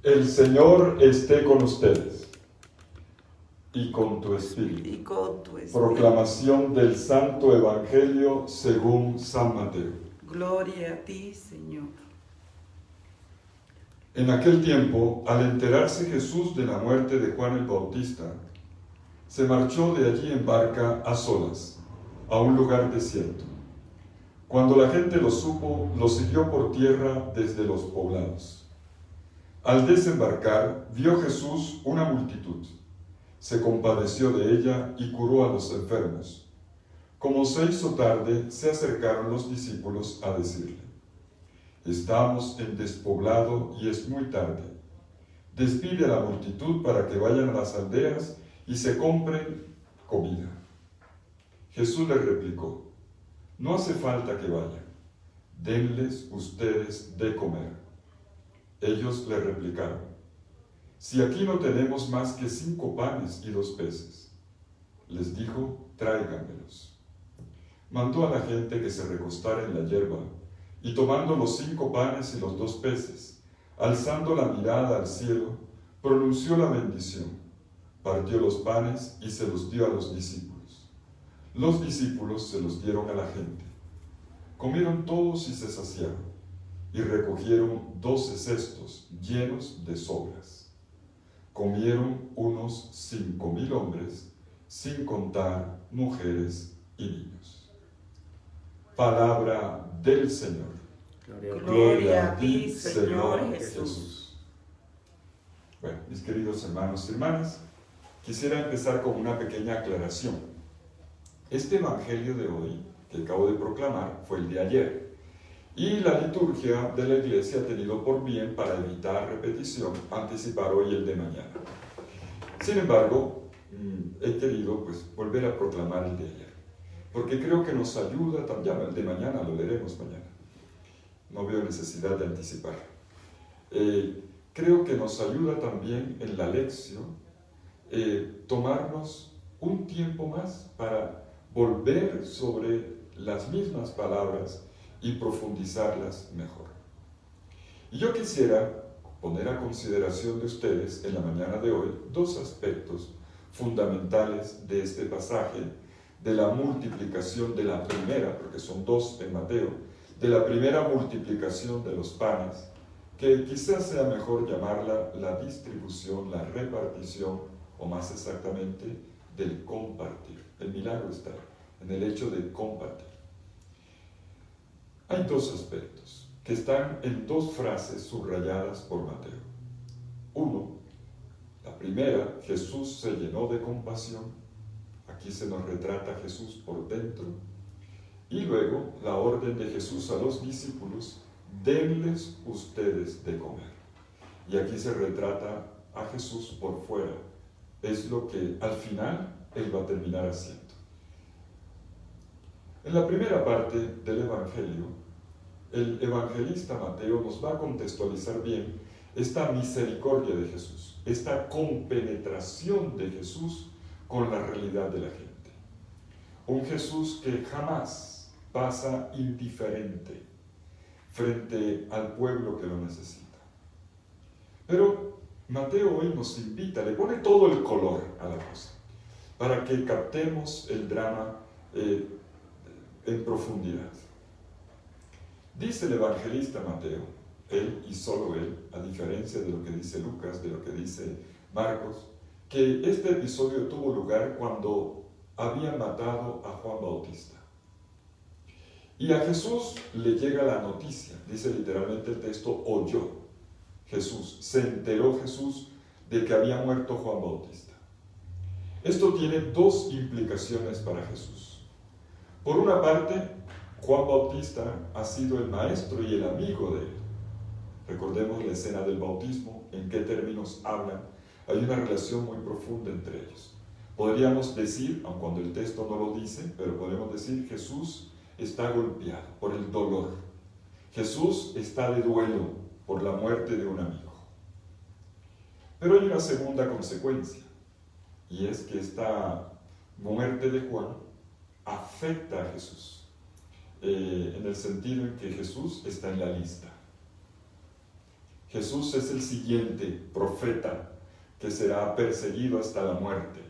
El Señor esté con ustedes y con tu espíritu. Y con tu espíritu. Proclamación del Santo Evangelio según San Mateo. Gloria a ti, Señor. En aquel tiempo, al enterarse Jesús de la muerte de Juan el Bautista, se marchó de allí en barca a solas, a un lugar desierto. Cuando la gente lo supo, lo siguió por tierra desde los poblados. Al desembarcar, vio Jesús una multitud. Se compadeció de ella y curó a los enfermos. Como se hizo tarde, se acercaron los discípulos a decirle: estamos en despoblado y es muy tarde. Despide a la multitud para que vayan a las aldeas y se compren comida. Jesús les replicó: no hace falta que vayan, denles ustedes de comer. Ellos le replicaron: si aquí no tenemos más que 5 panes y 2 peces. Les dijo: tráiganmelos. Mandó a la gente que se recostara en la hierba, y tomando los 5 panes y los 2 peces, alzando la mirada al cielo, pronunció la bendición, partió los panes y se los dio a los discípulos. Los discípulos se los dieron a la gente. Comieron todos y se saciaron, y recogieron 12 cestos llenos de sobras. Comieron unos 5,000 hombres, sin contar mujeres y niños. Palabra del Señor. Gloria a ti, Señor Jesús. Bueno, mis queridos hermanos y hermanas, quisiera empezar con una pequeña aclaración. Este evangelio de hoy, que acabo de proclamar, fue el de ayer. Y la liturgia de la Iglesia ha tenido por bien, para evitar repetición, anticipar hoy el de mañana. Sin embargo, he querido volver a proclamar el de ayer, porque creo que nos ayuda también. El de mañana lo leeremos mañana. No veo necesidad de anticipar. Creo que nos ayuda también en la lección tomarnos un tiempo más para volver sobre las mismas palabras y profundizarlas mejor. Y yo quisiera poner a consideración de ustedes en la mañana de hoy 2 aspectos fundamentales de este pasaje, de la multiplicación de la primera, porque son 2 en Mateo, de la primera multiplicación de los panes, que quizás sea mejor llamarla la distribución, la repartición, o más exactamente, del compartir. El milagro está en el hecho de compartir. Hay 2 aspectos que están en 2 frases subrayadas por Mateo. 1, la primera: Jesús se llenó de compasión. Aquí se nos retrata a Jesús por dentro. Y luego la orden de Jesús a los discípulos: denles ustedes de comer. Y aquí se retrata a Jesús por fuera. Es lo que al final Él va a terminar haciendo. En la primera parte del Evangelio, el evangelista Mateo nos va a contextualizar bien esta misericordia de Jesús, esta compenetración de Jesús con la realidad de la gente. Un Jesús que jamás pasa indiferente frente al pueblo que lo necesita. Pero Mateo hoy nos invita, le pone todo el color a la cosa, para que captemos el drama en profundidad. Dice el evangelista Mateo, él y solo él, a diferencia de lo que dice Lucas, de lo que dice Marcos, que este episodio tuvo lugar cuando habían matado a Juan Bautista. Y a Jesús le llega la noticia, dice literalmente el texto: oyó Jesús, se enteró Jesús de que había muerto Juan Bautista. Esto tiene 2 implicaciones para Jesús. Por una parte, Juan Bautista ha sido el maestro y el amigo de él. Recordemos la escena del bautismo, en qué términos hablan. Hay una relación muy profunda entre ellos. Podríamos decir, aun cuando el texto no lo dice, pero podemos decir: Jesús está golpeado por el dolor. Jesús está de duelo por la muerte de un amigo. Pero hay una segunda consecuencia, y es que esta muerte de Juan afecta a Jesús, en el sentido en que Jesús está en la lista. Jesús es el siguiente profeta que será perseguido hasta la muerte.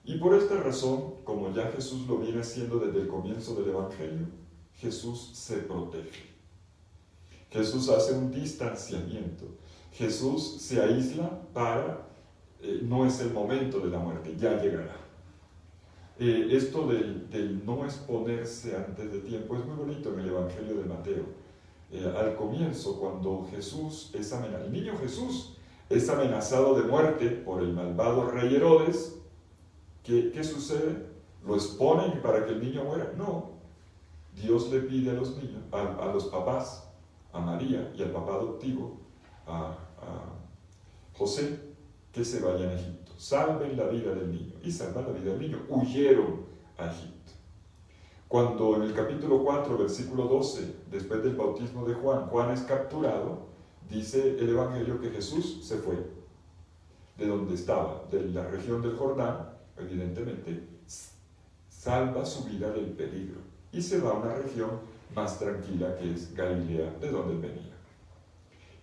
Y por esta razón, como ya Jesús lo viene haciendo desde el comienzo del Evangelio, Jesús se protege. Jesús hace un distanciamiento. Jesús se aísla para, no es el momento de la muerte, ya llegará. Esto del no exponerse antes de tiempo es muy bonito en el Evangelio de Mateo. Al comienzo, cuando Jesús es amenazado, el niño Jesús es amenazado de muerte por el malvado rey Herodes, ¿qué sucede? ¿Lo exponen para que el niño muera? No. Dios le pide a los niños, a los papás, a María y al papá adoptivo, a José, que se vayan a Egipto. Salven la vida del niño. Y salvan la vida del niño. Huyeron a Egipto. Cuando en el capítulo 4, versículo 12, después del bautismo de Juan, Juan es capturado, dice el Evangelio que Jesús se fue de donde estaba, de la región del Jordán, evidentemente, salva su vida del peligro y se va a una región más tranquila que es Galilea, de donde él venía.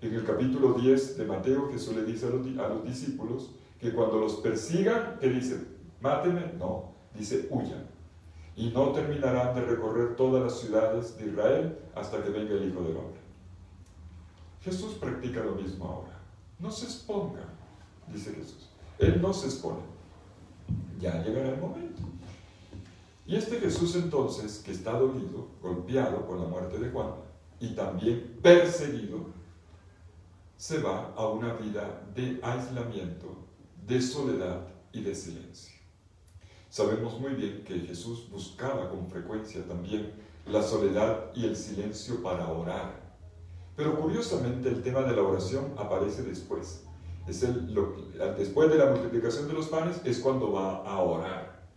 En el capítulo 10 de Mateo, Jesús le dice a los discípulos que cuando los persigan, ¿qué dice? ¿Mátenme? No, dice huyan. Y no terminarán de recorrer todas las ciudades de Israel hasta que venga el Hijo del Hombre. Jesús practica lo mismo ahora. No se exponga, dice Jesús. Él no se expone. Ya llegará el momento. Y este Jesús entonces, que está dolido, golpeado por la muerte de Juan, y también perseguido, se va a una vida de aislamiento, de soledad y de silencio. Sabemos muy bien que Jesús buscaba con frecuencia también la soledad y el silencio para orar. Pero curiosamente el tema de la oración aparece después. Después de la multiplicación de los panes es cuando va a orar.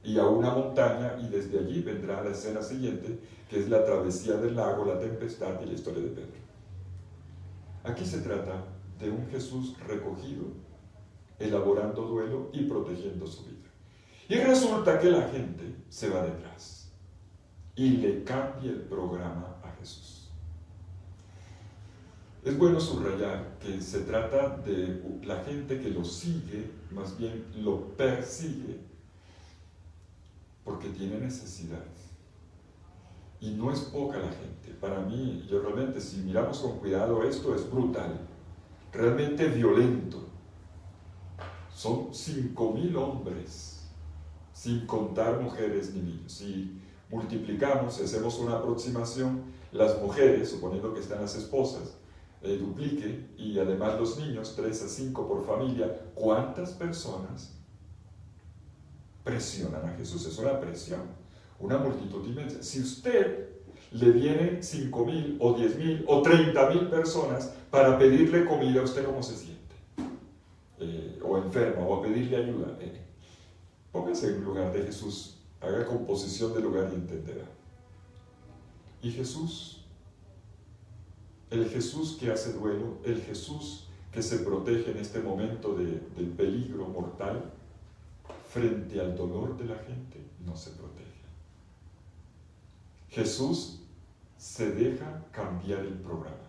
Y a una montaña, y desde allí vendrá la escena siguiente, que es la travesía del lago, la tempestad y la historia de Pedro. Aquí se trata de un Jesús recogido, elaborando duelo y protegiendo su vida. Y resulta que la gente se va detrás y le cambia el programa a Jesús. Es bueno subrayar que se trata de la gente que lo sigue, más bien lo persigue, porque tiene necesidad. Y no es poca la gente. Para mí, yo realmente, si miramos con cuidado esto, es brutal, realmente violento. Son 5,000 hombres, sin contar mujeres ni niños. Si multiplicamos, si hacemos una aproximación, las mujeres, suponiendo que están las esposas, duplique, y además los niños, 3 a 5 por familia, ¿cuántas personas presionan a Jesús? Es una presión, una multitud inmensa. Si usted le vienen 5,000 o 10,000 o 30,000 personas para pedirle comida, ¿usted cómo se siente? O enfermo, o a pedirle ayuda. Póngase en lugar de Jesús, haga composición del lugar y entenderá. Y Jesús, el Jesús que hace duelo, el Jesús que se protege en este momento del peligro mortal, frente al dolor de la gente, no se protege. Jesús se deja cambiar el programa.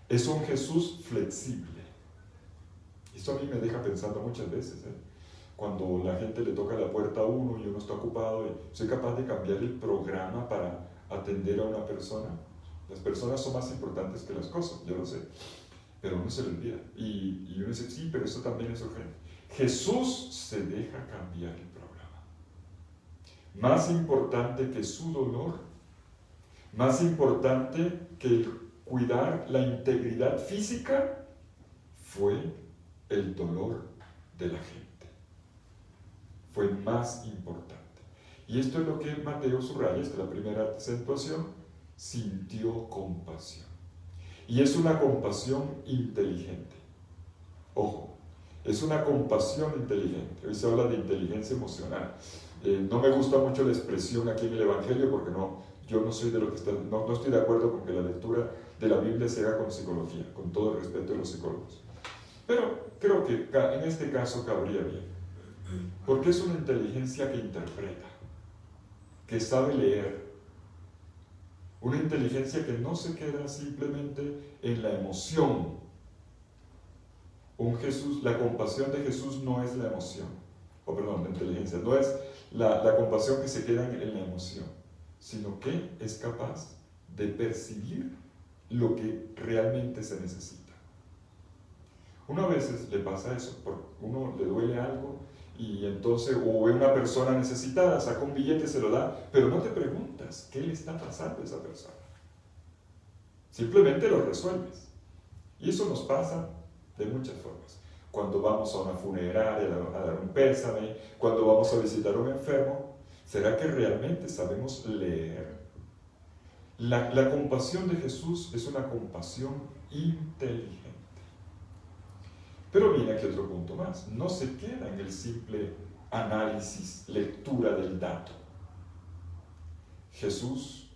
Es un Jesús flexible. Esto a mí me deja pensando muchas veces, cuando la gente le toca la puerta a uno y uno está ocupado, ¿soy capaz de cambiar el programa para atender a una persona? Las personas son más importantes que las cosas, yo lo sé, pero uno se le olvida. Y uno dice, sí, pero eso también es urgente. Jesús se deja cambiar el programa. Más importante que su dolor, más importante que cuidar la integridad física, fue el dolor de la gente. Fue más importante. Y esto es lo que Mateo subraya, esta es la primera acentuación, sintió compasión. Y es una compasión inteligente. Ojo, es una compasión inteligente. Hoy se habla de inteligencia emocional. No me gusta mucho la expresión aquí en el Evangelio porque yo no soy de lo que no estoy de acuerdo con que la lectura de la Biblia se haga con psicología, con todo el respeto de los psicólogos. Pero creo que en este caso cabría bien, porque es una inteligencia que interpreta, que sabe leer, una inteligencia que no se queda simplemente en en la emoción. La compasión de Jesús no es la emoción, la inteligencia, no es la compasión que se queda en la emoción, sino que es capaz de percibir lo que realmente se necesita. Uno a veces le pasa eso, porque uno le duele algo y entonces o ve una persona necesitada, saca un billete, se lo da, pero no te preguntas qué le está pasando a esa persona. Simplemente lo resuelves. Y eso nos pasa de muchas formas. Cuando vamos a una funeraria a dar un pésame, cuando vamos a visitar a un enfermo, ¿será que realmente sabemos leer? La compasión de Jesús es una compasión inteligente. Pero viene aquí otro punto más. No se queda en el simple análisis, lectura del dato. Jesús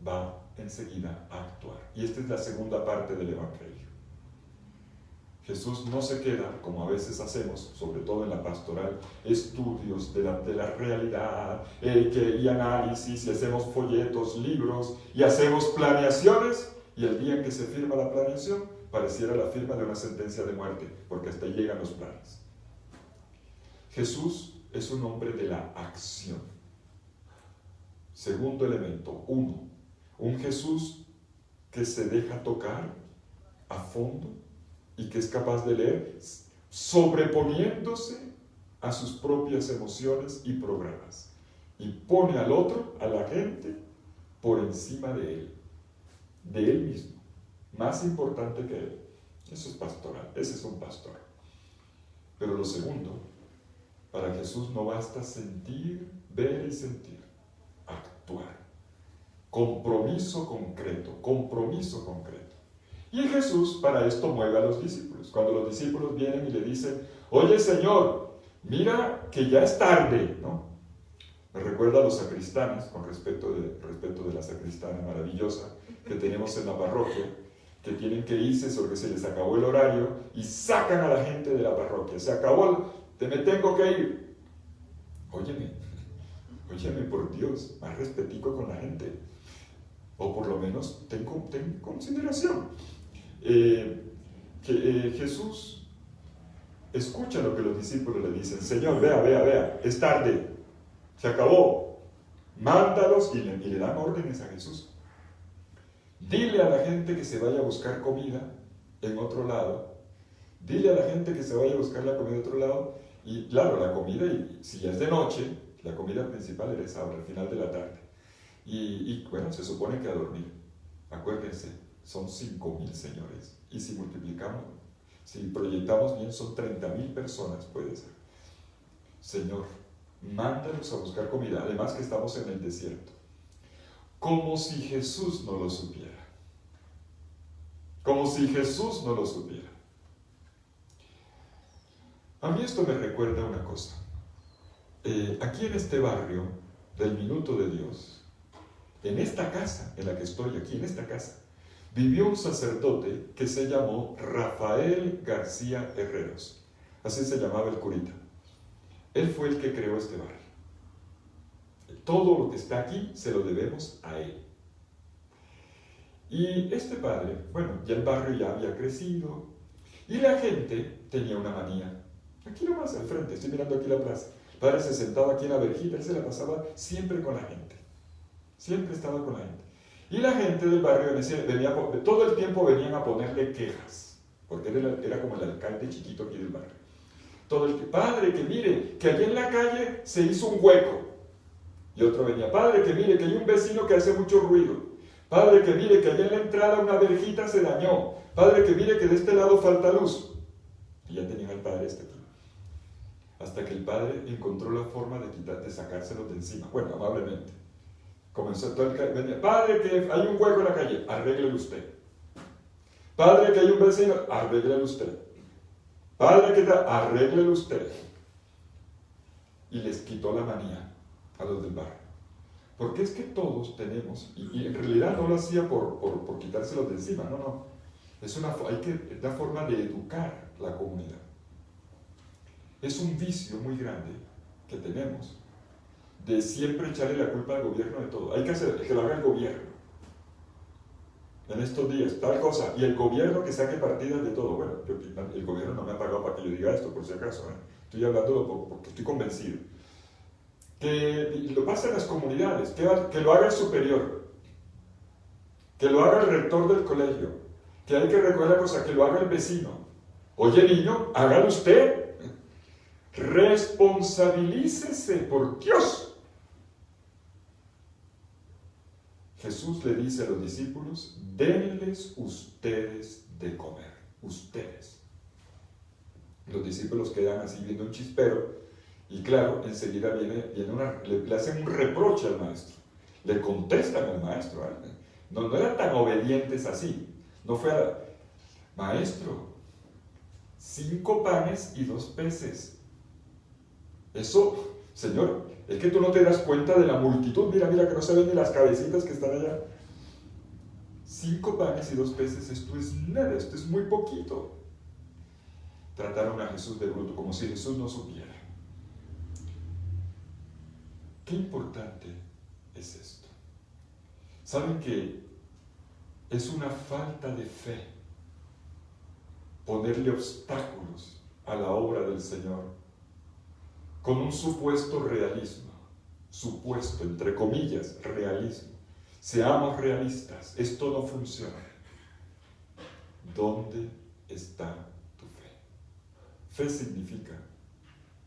va enseguida a actuar. Y esta es la segunda parte del Evangelio. Jesús no se queda, como a veces hacemos, sobre todo en la pastoral, estudios de la realidad y análisis, y hacemos folletos, libros, y hacemos planeaciones, y el día en que se firma la planeación, pareciera la firma de una sentencia de muerte, porque hasta ahí llegan los planes. Jesús es un hombre de la acción. Segundo elemento, un Jesús que se deja tocar a fondo y que es capaz de leer sobreponiéndose a sus propias emociones y programas y pone al otro, a la gente, por encima de él mismo, más importante que él. Eso es pastoral, ese es un pastor. Pero lo segundo, para Jesús no basta sentir, ver y sentir, actuar. Compromiso concreto. Y Jesús para esto mueve a los discípulos. Cuando los discípulos vienen y le dicen, oye Señor, mira que ya es tarde, ¿no? Me recuerda a los sacristanes, con respeto de la sacristana maravillosa que tenemos en la parroquia, que tienen que irse porque se les acabó el horario y sacan a la gente de la parroquia. Se acabó, me tengo que ir. Óyeme, por Dios, más respetico con la gente. O por lo menos ten consideración. Jesús escucha lo que los discípulos le dicen. Señor, vea, es tarde, se acabó. Mándalos y le dan órdenes a Jesús. Dile a la gente que se vaya a buscar comida en otro lado. Dile a la gente que se vaya a buscar la comida en otro lado. Y claro, la comida, si ya es de noche, la comida principal era esa hora, al final de la tarde. Y bueno, se supone que a dormir. Acuérdense, son 5,000 señores. Y si multiplicamos, si proyectamos bien, son 30,000 personas, puede ser. Señor, mándalos a buscar comida. Además que estamos en el desierto. Como si Jesús no lo supiera. Como si Jesús no lo supiera. A mí esto me recuerda una cosa. Aquí en este barrio del Minuto de Dios, en esta casa en la que estoy, aquí en esta casa, vivió un sacerdote que se llamó Rafael García Herreros. Así se llamaba el curita. Él fue el que creó este barrio. Todo lo que está aquí se lo debemos a él. Y este padre, bueno, ya el barrio ya había crecido y la gente tenía una manía. Aquí nomás al frente, estoy mirando aquí la plaza. El padre se sentaba aquí en la verjita, él se la pasaba siempre con la gente. Siempre estaba con la gente. Y la gente del barrio todo el tiempo venían a ponerle quejas, porque él era como el alcalde chiquito aquí del barrio. Padre, que mire, que allí en la calle se hizo un hueco. Y otro venía, padre, que mire, que hay un vecino que hace mucho ruido. Padre, que mire, que allá en la entrada una verjita se dañó. Padre, que mire, que de este lado falta luz. Y ya tenían al padre aquí. Hasta que el padre encontró la forma de sacárselos de encima. Bueno, amablemente. Comenzó todo venía, padre, que hay un hueco en la calle, arréglelo usted. Padre, que hay un vecino, arréglelo usted. Padre, que arréglelo usted. Y les quitó la manía a los del barrio. Porque es que todos tenemos, y en realidad no lo hacía por quitárselos de encima, no. Es una forma de educar la comunidad. Es un vicio muy grande que tenemos de siempre echarle la culpa al gobierno de todo. Hay que hacer que lo haga el gobierno. en estos días, tal cosa, y el gobierno que saque partidas de todo. Bueno, el gobierno no me ha pagado para que yo diga esto, por si acaso, estoy hablando porque estoy convencido. Que lo pasa en las comunidades, que lo haga el superior, que lo haga el rector del colegio, que hay que recoger la cosa, que lo haga el vecino. Oye, niño, hágalo usted. Responsabilícese, por Dios. Jesús le dice a los discípulos, denles ustedes de comer, ustedes. Los discípulos quedan así viendo un chispero y claro, enseguida le hacen un reproche al maestro, le contestan al maestro, no eran tan obedientes así, no fue maestro, 5 panes y 2 peces, eso, Señor, es que tú no te das cuenta de la multitud. Mira que no se ven ni las cabecitas que están allá. 5 panes y 2 peces, esto es nada, esto es muy poquito. Trataron a Jesús de bruto, como si Jesús no supiera. Qué importante es esto. ¿Saben que es una falta de fe ponerle obstáculos a la obra del Señor? Con un supuesto realismo, supuesto, entre comillas, realismo. Seamos realistas, esto no funciona. ¿Dónde está tu fe? Fe significa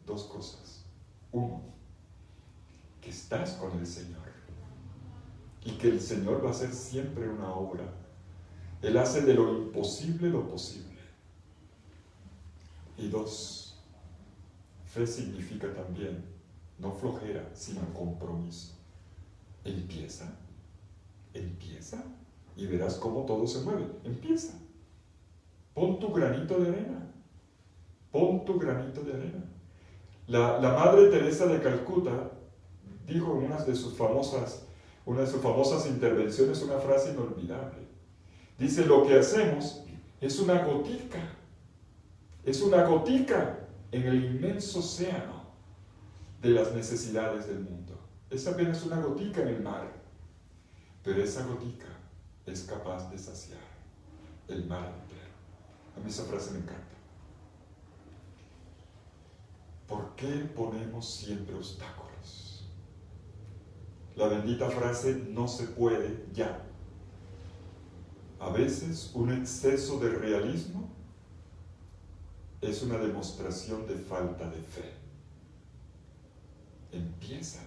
2 cosas. 1, que estás con el Señor y que el Señor va a hacer siempre una obra. Él hace de lo imposible lo posible. Y 2, fe significa también, no flojera, sino compromiso. Empieza y verás cómo todo se mueve. Empieza. Pon tu granito de arena. La Madre Teresa de Calcuta dijo en una de sus famosas intervenciones una frase inolvidable. Dice, lo que hacemos es una gotica en el inmenso océano de las necesidades del mundo. Es apenas una gotica en el mar, pero esa gotica es capaz de saciar el mar entero. A mí esa frase me encanta. ¿Por qué ponemos siempre obstáculos? La bendita frase no se puede ya. A veces un exceso de realismo es una demostración de falta de fe. Empieza.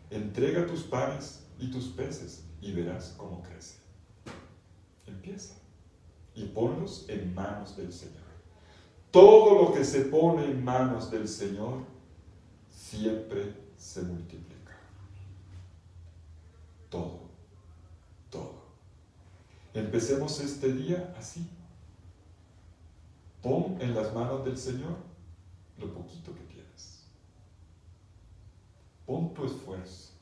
Entrega tus panes y tus peces y verás cómo crece. Empieza. Y ponlos en manos del Señor. Todo lo que se pone en manos del Señor siempre se multiplica. Todo. Empecemos este día así. Pon en las manos del Señor lo poquito que tienes. Pon tu esfuerzo.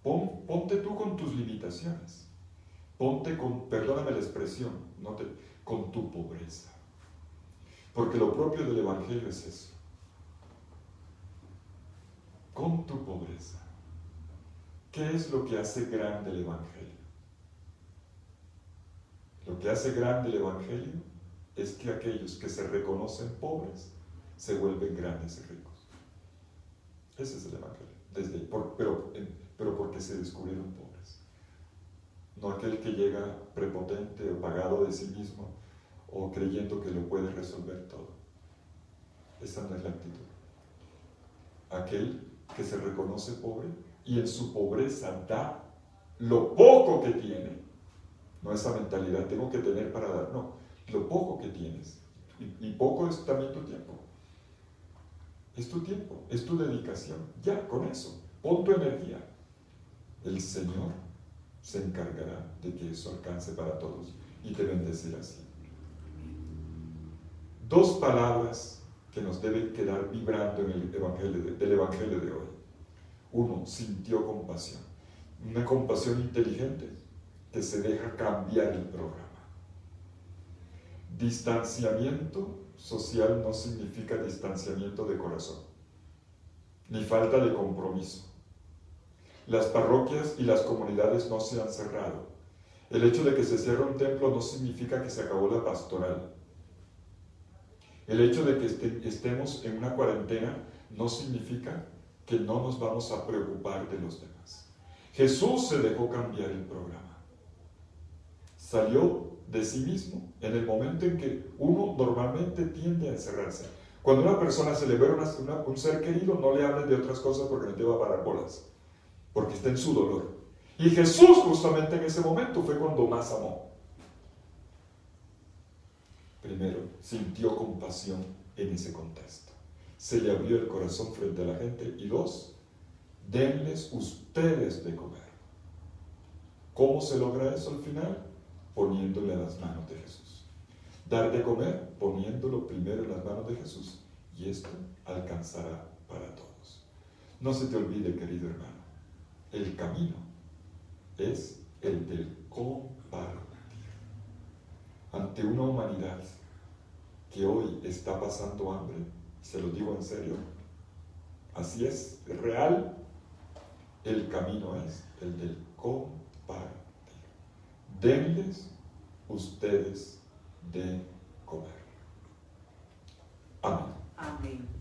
Ponte tú con tus limitaciones. Ponte con, perdóname la expresión, con tu pobreza. Porque lo propio del Evangelio es eso. Con tu pobreza. ¿Qué es lo que hace grande el Evangelio? Lo que hace grande el Evangelio es que aquellos que se reconocen pobres se vuelven grandes y ricos. Ese es el Evangelio. Pero porque se descubrieron pobres. No aquel que llega prepotente o pagado de sí mismo o creyendo que lo puede resolver todo. Esa no es la actitud. Aquel que se reconoce pobre y en su pobreza da lo poco que tiene. No esa mentalidad, tengo que tener para dar, no, lo poco que tienes. Y poco es también tu tiempo. Es tu tiempo, es tu dedicación. Ya, con eso, pon tu energía. El Señor se encargará de que eso alcance para todos y te bendecirá siempre. 2 palabras que nos deben quedar vibrando en el Evangelio de hoy. 1, sintió compasión. Una compasión inteligente que se deja cambiar el programa. Distanciamiento social no significa distanciamiento de corazón, ni falta de compromiso. Las parroquias y las comunidades no se han cerrado, El hecho de que se cierre un templo no significa que se acabó la pastoral. El hecho de que estemos en una cuarentena no significa que no nos vamos a preocupar de los demás. Jesús se dejó cambiar el programa. Salió de sí mismo en el momento en que uno normalmente tiende a encerrarse. Cuando una persona se le ve un ser querido, no le hablen de otras cosas porque no te va a parar bolas, porque está en su dolor. Y Jesús justamente en ese momento fue cuando más amó. Primero, sintió compasión en ese contexto. Se le abrió el corazón frente a la gente. Y dos, denles ustedes de comer. ¿Cómo se logra eso al final? Poniéndole a las manos de Jesús. Dar de comer, poniéndolo primero en las manos de Jesús. Y esto alcanzará para todos. No se te olvide, querido hermano, el camino es el del compartir. Ante una humanidad que hoy está pasando hambre, se lo digo en serio, así es real, el camino es el del compartir. Denles ustedes de comer. Amén. Amén.